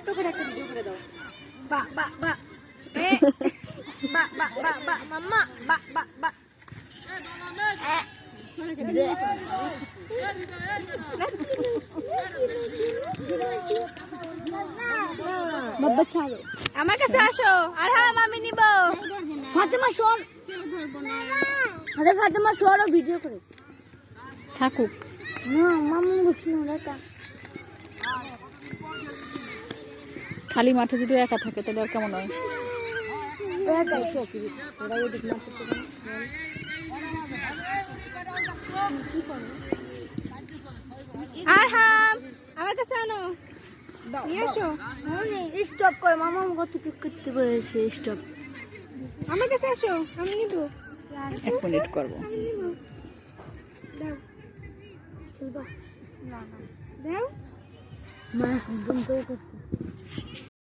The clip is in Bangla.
ছোট্ট করে একটা ভিডিও করে দাও। বা বা বা বা বা বা বা মাম্মা বা বা বা আমার কাছে আসো। আর হ্যাঁ আমি নিব। ফাতেমা শোন, আরে ফাতেমা শোন ভিডিও করে থাকুক। না মামু বুঝছিলাম এটা খালি মাঠে যদি একা থাকে তাহলে আর কেমন হয়? আর হ্যাঁ আমার কাছে আনো, নিয়ে আসো। স্টপ করে মামা কত কি করতে বলেছে। স্টপ, আমার কাছে আসো, আমি নিব। 1 মিনিট করবো। আমি নিব, দাও চলবা না না দাও মা একদম তো করতে